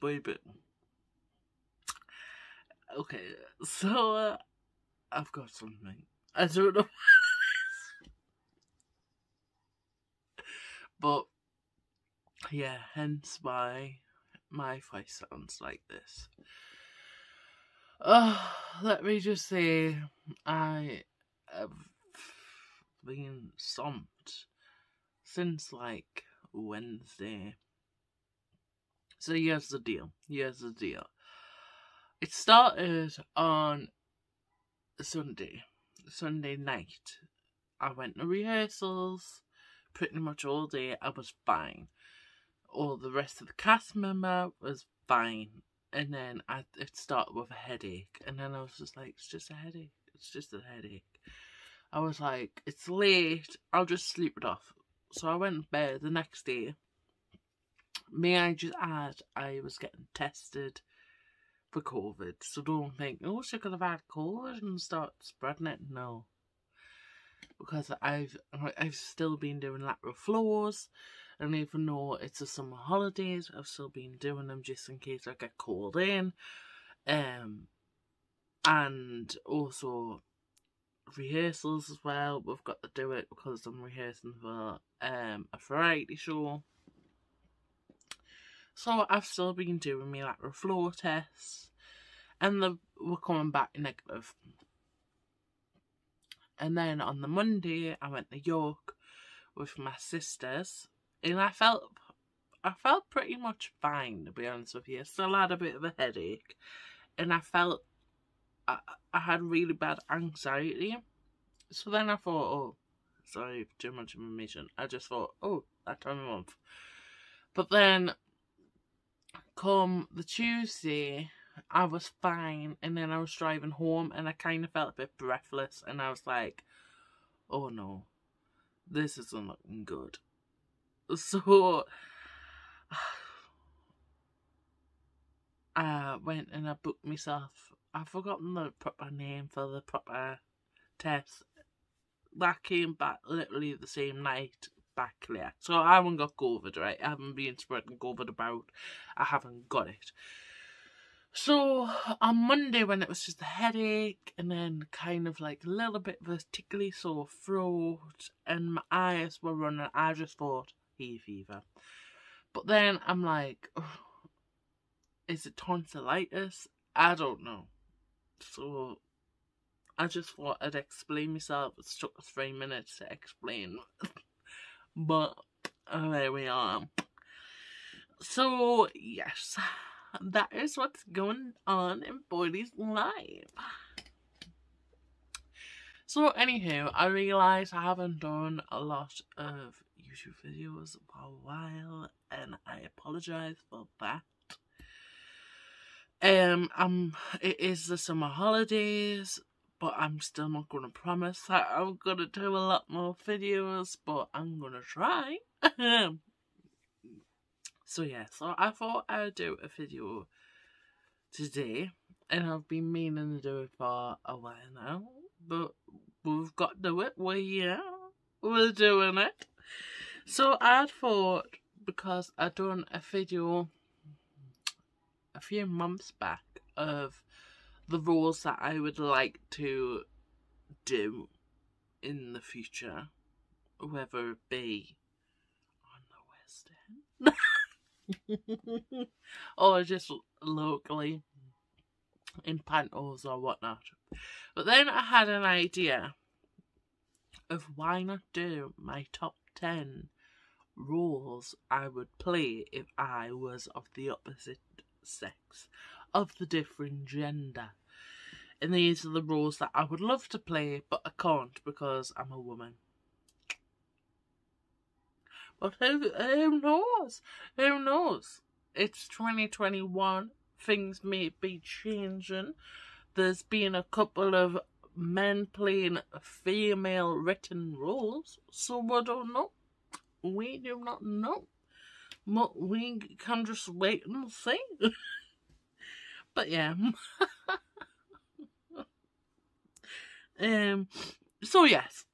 baby. Okay, so I've got something. I don't know. But yeah, hence why my voice sounds like this. Let me just say, I have been stumped since like Wednesday. So here's the deal. It started on Sunday night. I went to rehearsals pretty much all day. I was fine. All the rest of the cast member was fine. And then it started with a headache. And then I was just like, it's just a headache. It's just a headache. I was like, it's late. I'll just sleep it off. So I went to bed the next day. May I just add, I was getting tested for COVID. So don't think, oh, she could have had COVID and start spreading it. No. Because I've still been doing lateral flows. And even though it's the summer holidays, I've still been doing them just in case I get called in. And also rehearsals as well. We've got to do it because I'm rehearsing for a variety show. So I've still been doing my lateral flow tests. And they were coming back negative. And then on the Monday, I went to York with my sisters. And I felt pretty much fine, to be honest with you. Still had a bit of a headache. And I felt I had really bad anxiety. So then I thought, oh, sorry for too much information. I just thought, oh, that time of month. But then, come the Tuesday, I was fine. And then I was driving home and I kind of felt a bit breathless. And I was like, oh no, this isn't looking good. So I went and I booked myself. I've forgotten the proper name for the proper test. That came back literally the same night, back clear. So I haven't got COVID, right? I haven't been spreading COVID about. I haven't got it. So on Monday, when it was just a headache and then kind of like a little bit of a tickly sore throat and my eyes were running, I just thought, hay fever. But then I'm like, oh, is it tonsillitis? I don't know. So I just thought I'd explain myself. It took 3 minutes to explain. But there we are. So yes, that is what's going on in Boydie's life. So anywho, I realise I haven't done a lot of YouTube videos for a while, and I apologise for that. It is the summer holidays, but I'm still not going to promise that I'm going to do a lot more videos, but I'm going to try. So yeah, so I thought I'd do a video today, and I've been meaning to do it for a while now, but we've got to do it. We're doing it. So I thought, because I done a video a few months back of the roles that I would like to do in the future, whether it be on the West End or just locally in pantos or whatnot. But then I had an idea of why not do my top 10 roles I would play if I was of the opposite sex, of the different gender. And these are the roles that I would love to play, but I can't because I'm a woman. But who knows? Who knows? It's 2021. Things may be changing. There's been a couple of men playing female written roles, so I don't know. We do not know. But we can just wait and see. But yeah. So yes.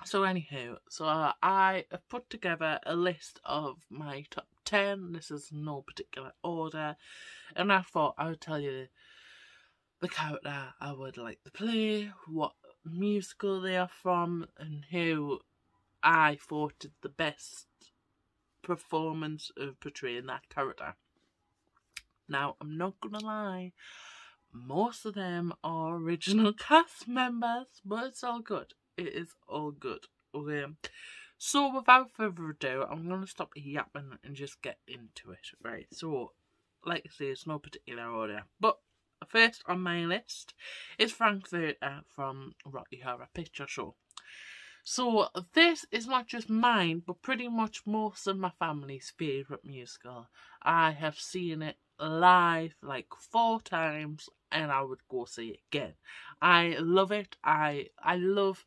So anywho, so I have put together a list of my top 10. This is no particular order. And I thought I would tell you the character I would like to play, what musical they are from, and who I thought did the best performance of portraying that character. Now, I'm not gonna lie, most of them are original cast members, but it's all good. It is all good. Okay. So, without further ado, I'm gonna stop yapping and just get into it, right? So, like I say, it's no particular order, but first on my list is Frankfurter from Rocky Horror Picture Show. So, this is not just mine, but pretty much most of my family's favourite musical. I have seen it live like 4 times, and I would go see it again. I love it. I love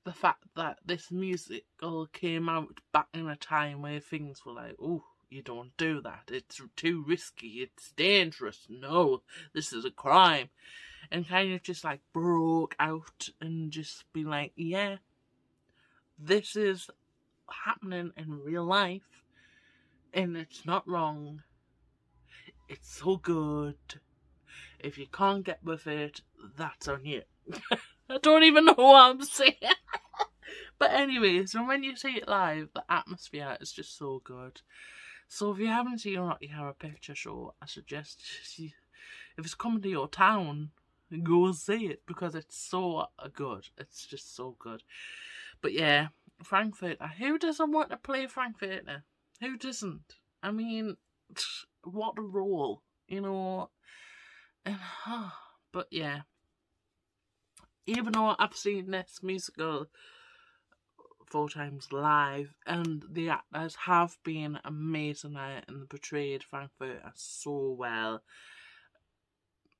the fact that this musical came out back in a time where things were like, oh, you don't do that. It's too risky. It's dangerous. No, this is a crime. And kind of just like broke out and just be like, yeah, this is happening in real life, and it's not wrong. It's so good. If you can't get with it, that's on you. I don't even know what I'm saying. But anyways, when you see it live, the atmosphere is just so good. So if you haven't seen Rocky Horror Picture Show, I suggest if it's coming to your town, go and see it, because it's so good. It's just so good. But yeah, Frankfurter. Who doesn't want to play Frankfurter? Who doesn't? I mean, what a role, you know. But yeah, even though I've seen this musical 4 times live, and the actors have been amazing and portrayed Frankfurter so well,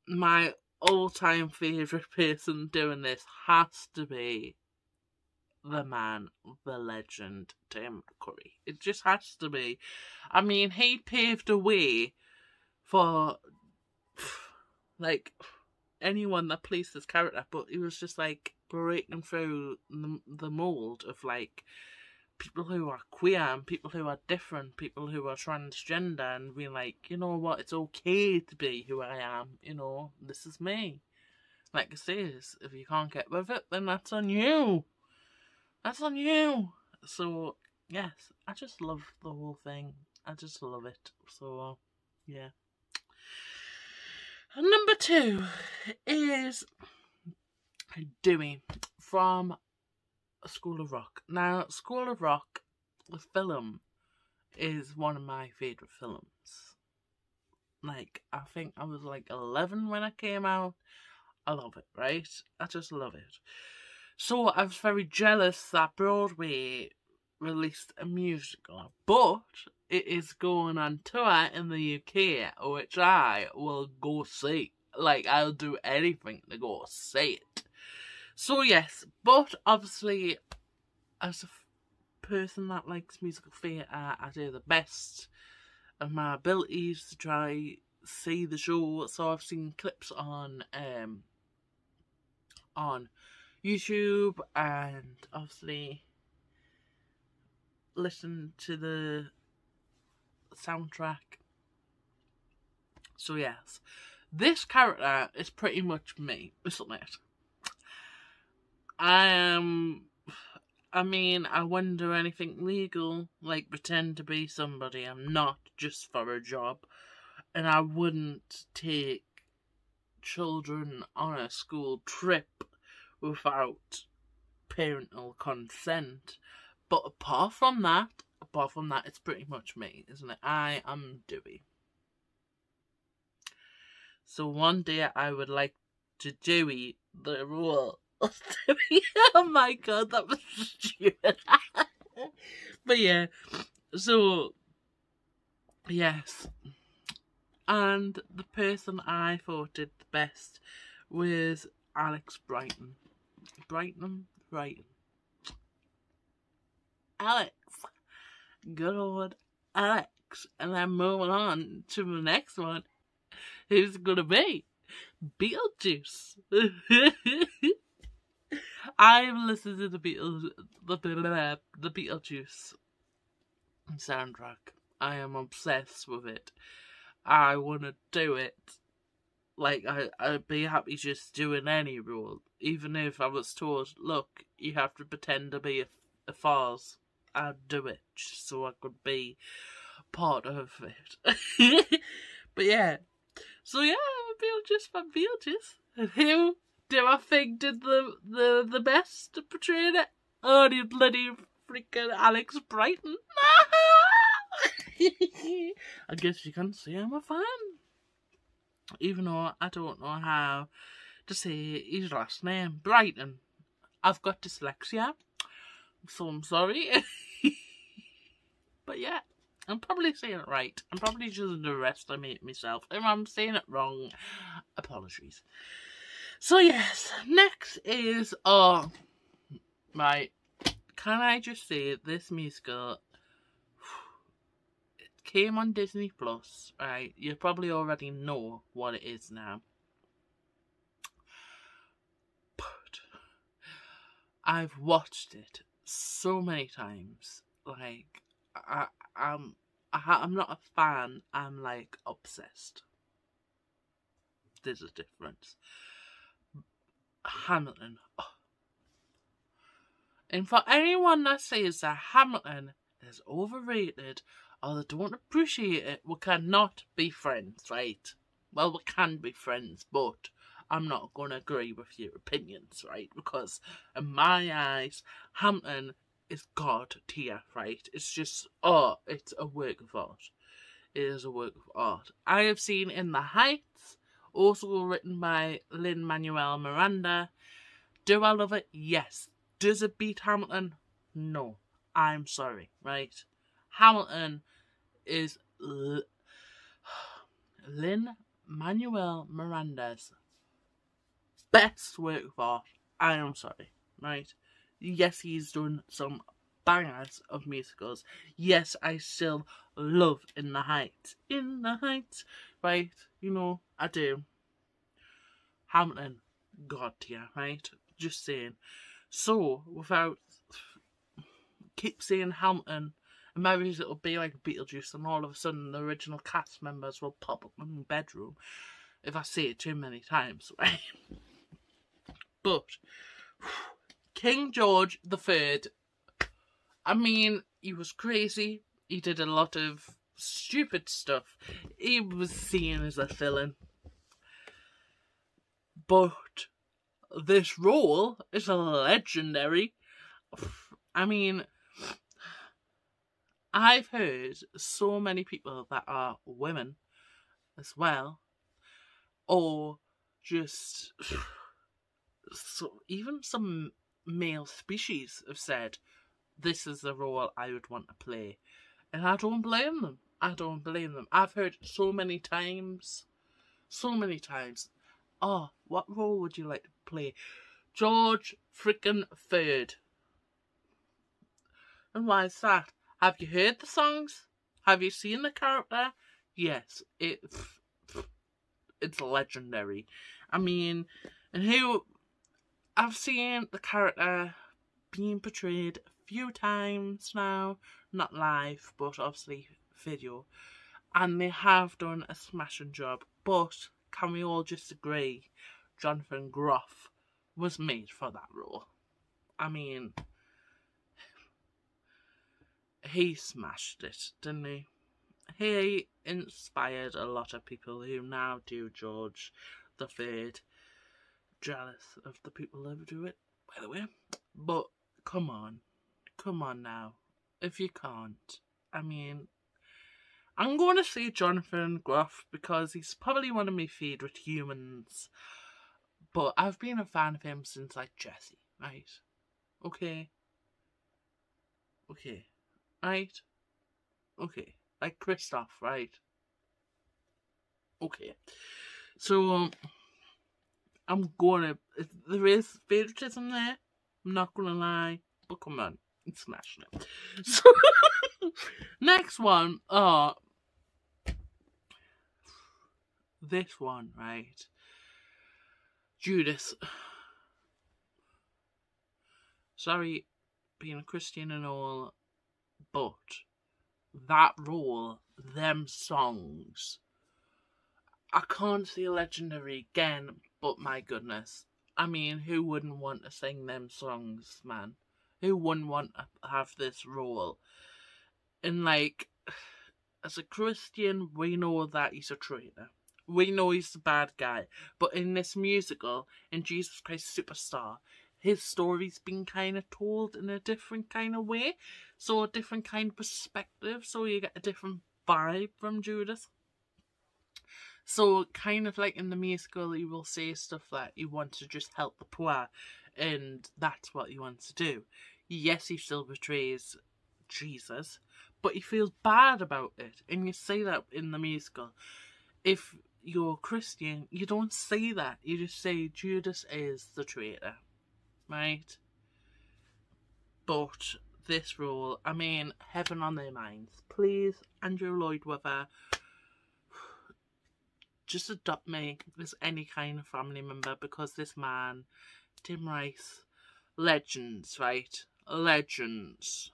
my all-time favourite person doing this has to be the man, the legend, Tim Curry. It just has to be. I mean, he paved the way for like anyone that plays this character, but he was just like breaking through the mould of like people who are queer and people who are different, people who are transgender, and being like, you know what, it's okay to be who I am, you know, this is me. Like I say, if you can't get with it, then that's on you. That's on you. So, yes, I just love the whole thing. I just love it. So, yeah. And number 2 is Dewey from School of Rock. Now, School of Rock, the film, is one of my favourite films. Like, I think I was like 11 when it came out. I love it, right? I just love it. So I was very jealous that Broadway released a musical, but it is going on tour in the UK, which I will go see. Like, I'll do anything to go see it. So yes, but obviously, as a person that likes musical theatre, I do the best of my abilities to try see the show. So I've seen clips on YouTube, and obviously listen to the soundtrack. So yes, this character is pretty much me, isn't it? I mean, I wouldn't do anything legal, like pretend to be somebody I'm not just for a job, and I wouldn't take children on a school trip without parental consent. But apart from that, it's pretty much me, isn't it? I am Dewey. So one day I would like to Dewey the role of Dewey. Oh my god, that was stupid. But yeah, so yes. And the person I thought did the best was Alex Brighton. Brighton. Alex. Good old Alex. And then moving on to the next one. Who's it gonna be? Beetlejuice. I've listened to the Beetlejuice soundtrack I am obsessed with it. I want to do it. Like, I'd be happy just doing any role. Even if I was told, look, you have to pretend to be a Foz, I'd do it just so I could be part of it. But yeah. So yeah, Beetlejuice for Beetlejuice. And who do I think did the best to portray it? Oh, the bloody freaking Alex Brighton. I guess you can say I'm a fan. Even though I don't know how to say his last name. Brighton. I've got dyslexia, so I'm sorry. But yeah, I'm probably saying it right. I'm probably just underestimating myself. If I'm saying it wrong, apologies. So yes, next is, right, can I just say this musical, it came on Disney Plus, right? You probably already know what it is now. But I've watched it so many times. Like, I'm not a fan, I'm like obsessed. There's a difference. Hamilton. Oh. And for anyone that says that Hamilton is overrated or they don't appreciate it, we cannot be friends, right? Well, we can be friends, but I'm not going to agree with your opinions, right? Because in my eyes, Hamilton is God tier, right? It's just, it's a work of art. It is a work of art. I have seen In the Heights, also written by Lin-Manuel Miranda. Do I love it? Yes. Does it beat Hamilton? No. I'm sorry, right? Hamilton is Lin-Manuel Miranda's best work of art. I am sorry, right? Yes, he's done some bangers of musicals. Yes, I still love In the Heights. In the Heights, right? You know, I do. Hamilton, God tier, right? Just saying. So, without keep saying Hamilton, and maybe it'll be like Beetlejuice, and all of a sudden the original cast members will pop up in the bedroom if I say it too many times, right? But King George III, I mean, he was crazy. He did a lot of stupid stuff. He was seen as a villain. But this role is legendary. I mean, I've heard so many people that are women as well, or just so even some male species have said this is the role I would want to play, and I don't blame them. I don't blame them. I've heard so many times. Oh, what role would you like to play? George freaking Third. And why is that? Have you heard the songs? Have you seen the character? Yes, it's legendary. I mean, and who I've seen the character being portrayed a few times now, not live, but obviously video, and they have done a smashing job. But can we all just agree, Jonathan Groff was made for that role? I mean, he smashed it, didn't he? He inspired a lot of people who now do George III. Jealous of the people who do it, by the way. But come on now. If you can't, I mean, I'm going to say Jonathan Groff because he's probably one of my favourite humans. But I've been a fan of him since like Jessie, right? Okay. Right? Okay. Like Kristoff, right? Okay. So, there is favouritism there. I'm not gonna lie. But come on. It's smashing it. So, next one. This one, right? Judas. Sorry, being a Christian and all, but that role, them songs, I can't say legendary again, but my goodness. I mean, who wouldn't want to sing them songs, man? Who wouldn't want to have this role? And like, as a Christian, we know that he's a traitor. We know he's the bad guy. But in this musical, in Jesus Christ Superstar, his story's been kind of told in a different kind of way. So a different kind of perspective. So you get a different vibe from Judas. So kind of like in the musical, he will say stuff like he wants to just help the poor. And that's what he wants to do. Yes, he still betrays Jesus, but he feels bad about it. And you say that in the musical. If you're Christian, you don't say that. You just say Judas is the traitor, right? But this role, I mean, heaven on their minds. Please, Andrew Lloyd Webber, just adopt me as any kind of family member, because this man, Tim Rice, legends, right? Legends.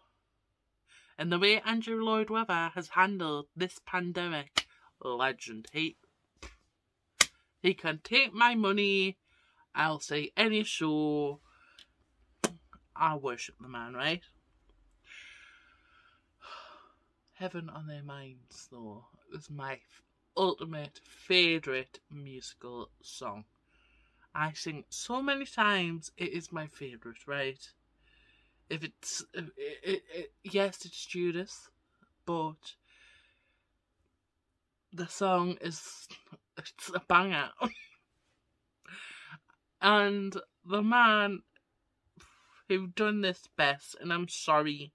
And the way Andrew Lloyd Webber has handled this pandemic, legend. He can take my money. I'll say any show. I worship the man, right? Heaven on Their Minds, though, is my ultimate favourite musical song. I sing so many times, it is my favourite, right? If it's... yes, it's Judas, but the song is... it's a banger. And the man who done this best, and I'm sorry,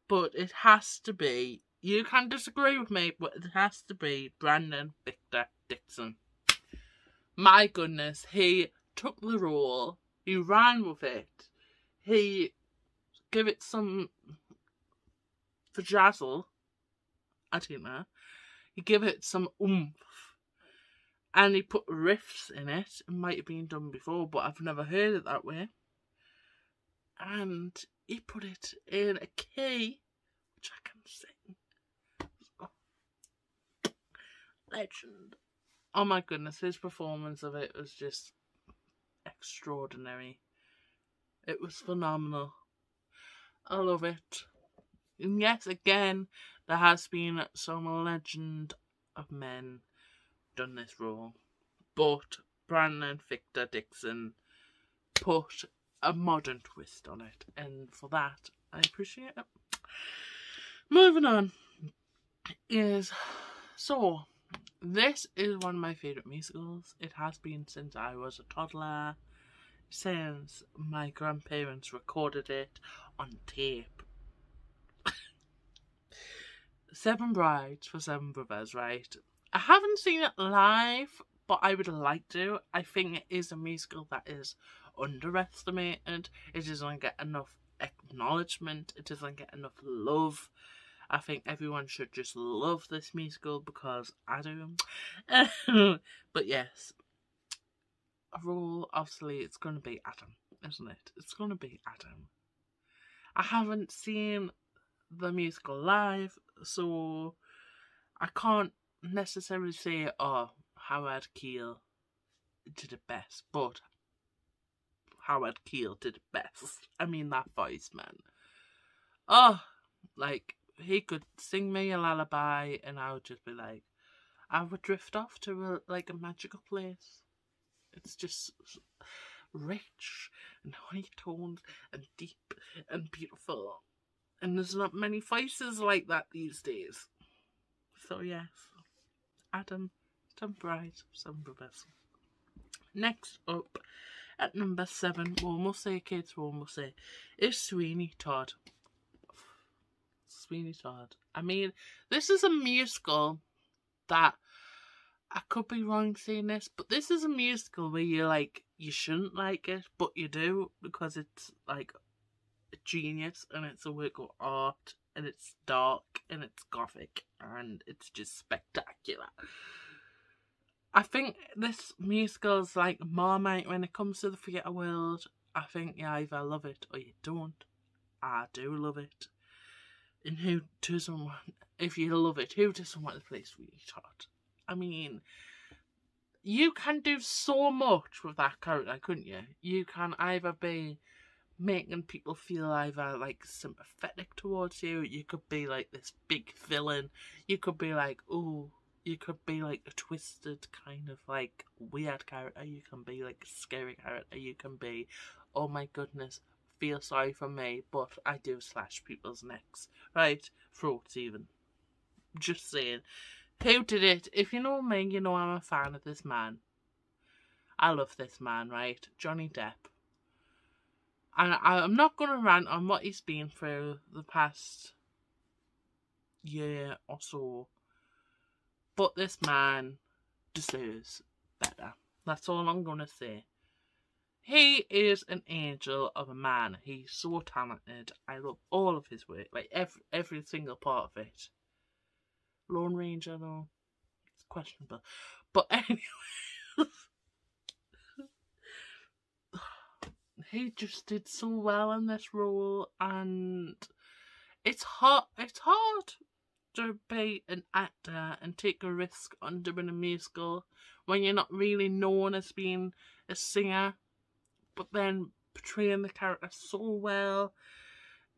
but it has to be, you can disagree with me, but it has to be Brandon Victor Dixon. My goodness, he took the role, he ran with it, he gave it some vajazzle, I don't know, he gave it some oomph. And he put riffs in it. It might have been done before, but I've never heard it that way. And he put it in a key, which I can sing. So, legend. Oh my goodness, his performance of it was just extraordinary. It was phenomenal. I love it. And yes, again, there has been some legend of men done this role, but Brandon Victor Dixon put a modern twist on it, and for that I appreciate it. Moving on is, so this is one of my favourite musicals. It has been since I was a toddler, since my grandparents recorded it on tape. Seven Brides for Seven Brothers, right? I haven't seen it live, but I would like to. I think it is a musical that is underestimated. It doesn't get enough acknowledgement. It doesn't get enough love. I think everyone should just love this musical because I do. But yes, a role, obviously, it's going to be Adam, isn't it? It's going to be Adam. I haven't seen the musical live, so I can't necessarily say, oh, Howard Keel did it best, but Howard Keel did it best. I mean, that voice, man. Oh, like, he could sing me a lullaby and I would just be like, I would drift off to a magical place. It's just rich and honey-toned and deep and beautiful. And there's not many voices like that these days. So yes, Adam, Seven Brides, Seven Brothers. Next up, at number 7, we almost say kids, we almost say, is Sweeney Todd. Sweeney Todd. I mean, this is a musical that, I could be wrong saying this, but this is a musical where you're like, you shouldn't like it, but you do, because it's like a genius and it's a work of art and it's dark and it's gothic and it's just spectacular. I think this musical is like Marmite when it comes to the theatre world. I think you either love it or you don't. I do love it. And who doesn't want, if you love it, who doesn't want the police retard? I mean, you can do so much with that character, couldn't you? You can either be making people feel either like sympathetic towards you, you could be like this big villain, you could be like, oh, you could be like a twisted kind of like weird character, you can be like a scary character, you can be, oh my goodness, feel sorry for me, but I do slash people's necks, right? Throats even. Just saying. Who did it? If you know me, you know I'm a fan of this man. I love this man, right? Johnny Depp. And I'm not going to rant on what he's been through the past year or so. But this man deserves better. That's all I'm going to say. He is an angel of a man. He's so talented. I love all of his work. Like every single part of it. Lone Ranger though, it's questionable. But anyway. He just did so well in this role, and it's hard to be an actor and take a risk on doing a musical when you're not really known as being a singer, but then portraying the character so well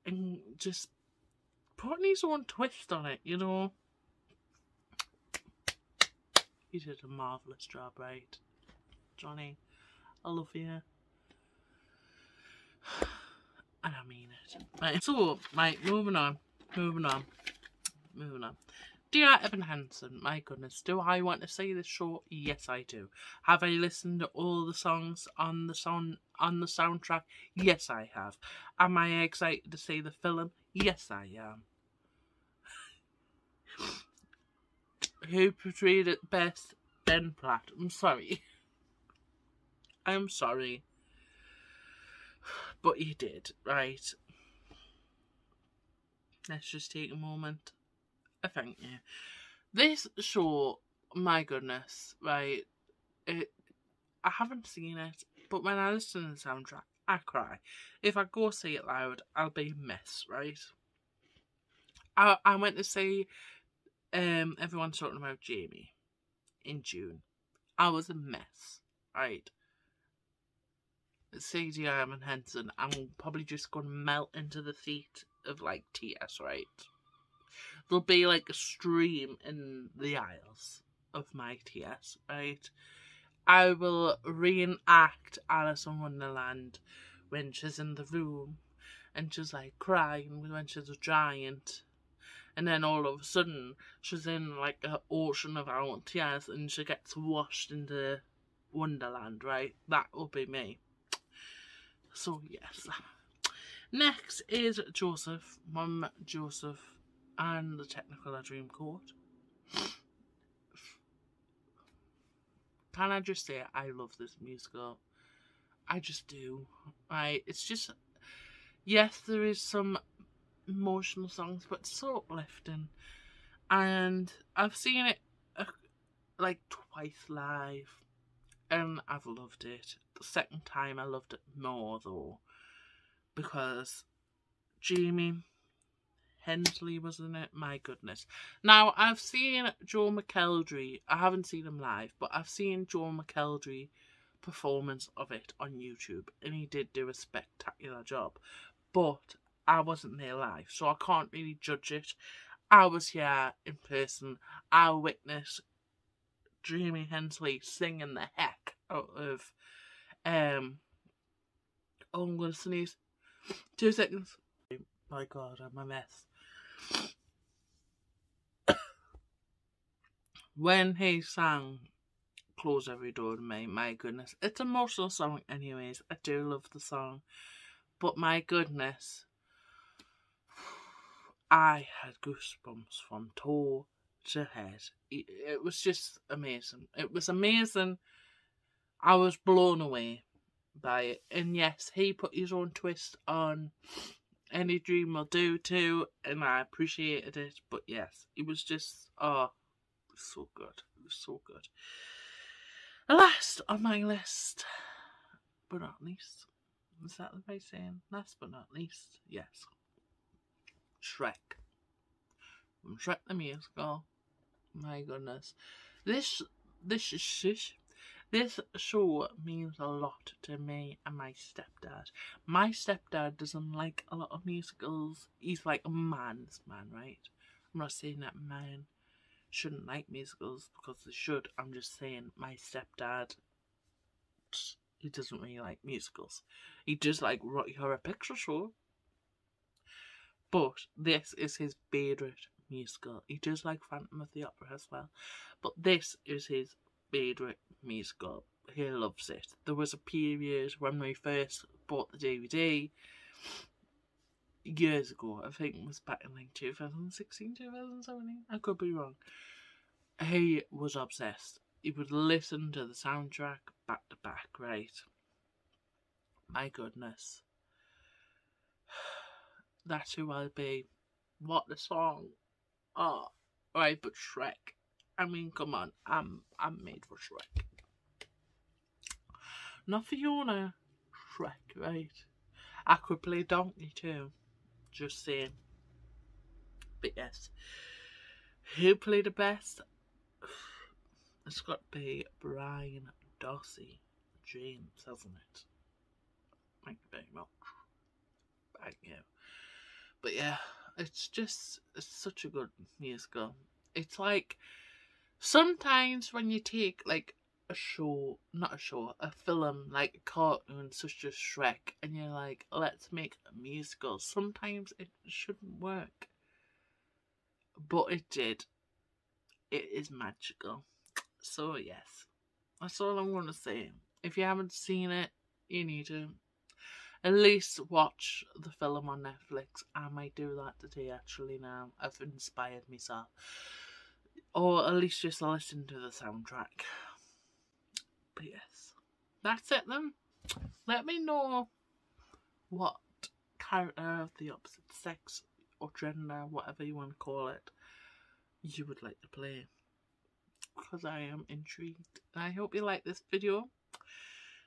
and just putting his own twist on it, you know. He did a marvellous job, right? Johnny, I love you. And I mean it. Right, so, right, moving on. Dear Evan Hansen, my goodness, do I want to see this show? Yes, I do. Have I listened to all the songs on the soundtrack? Yes, I have. Am I excited to see the film? Yes, I am. Who portrayed it best? Ben Platt. I'm sorry. I'm sorry. But he did, right? Let's just take a moment. Thank you. This show, my goodness, right? I haven't seen it, but when I listen to the soundtrack, I cry. If I go see it loud, I'll be a mess, right? I went to see everyone's talking about Jamie in June. I was a mess, right? C.D. Evan Hansen, I'm probably just going to melt into the seat of like TS, right? There'll be like a stream in the aisles of my TS, right? I will reenact Alice in Wonderland when she's in the room and she's like crying when she's a giant. And then all of a sudden she's in like an ocean of her own tears and she gets washed into Wonderland, right? That will be me. So yes. Next is Joseph, Mum Joseph and the Technicolor Dreamcoat. Can I just say I love this musical? I just do. It's just, yes, there is some emotional songs, but it's so uplifting. And I've seen it like twice live, and I've loved it. The second time I loved it more though, because Jamie Hensley was in it. My goodness. Now, I've seen Joe McElderry. I haven't seen him live, but I've seen Joe McElderry performance of it on YouTube, and he did do a spectacular job. But I wasn't there live, so I can't really judge it. I was here in person. I witnessed Jamie Hensley singing the heck out of oh, I'm gonna sneeze. 2 seconds. My God, I'm a mess. When he sang Close Every Door to Me, my goodness. It's an emotional song anyways. I do love the song. But my goodness, I had goosebumps from toe to head. It was just amazing. It was amazing. I was blown away by it. And yes, he put his own twist on Any Dream Will Do too, and I appreciated it. But yes, it was just, oh, it was so good. It was so good. Last on my list, but not least, is that the right saying? Last but not least, yes, Shrek. from Shrek the Musical. My goodness. This show means a lot to me and my stepdad. My stepdad doesn't like a lot of musicals. He's like a man's man, right? I'm not saying that men shouldn't like musicals, because they should. I'm just saying my stepdad, he doesn't really like musicals. He does like Rocky Horror Picture Show, but this is his favourite musical. He does like Phantom of the Opera as well, but this is his favourite musical. He loves it. There was a period when we first bought the DVD years ago, I think it was back in like 2016, 2017, I could be wrong. He was obsessed. He would listen to the soundtrack back to back, right? My goodness. That's who I'll be. What a song. Oh, right, but Shrek. I mean, come on, I'm made for Shrek. Not Fiona, Shrek, right? I could play Donkey too, just saying. But yes, who played the best? It's got to be Brian Darcy James, hasn't it? Thank you very much. Thank you. But yeah, it's such a good musical. It's like, sometimes when you take like a film, like a cartoon such as Shrek, and you're like, let's make a musical, sometimes it shouldn't work. But it did. It is magical. So yes, that's all I'm going to say. If you haven't seen it, you need to at least watch the film on Netflix. I might do that today actually now. I've inspired myself. Or at least just listen to the soundtrack. But yes, that's it then. Let me know what character of the opposite sex or gender, whatever you want to call it, you would like to play, because I am intrigued. And I hope you like this video.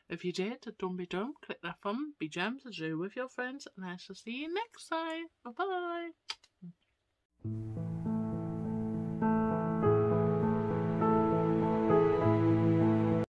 If you did, don't be dumb, click that thumb, be gems, and share with your friends, and I shall see you next time. Bye bye.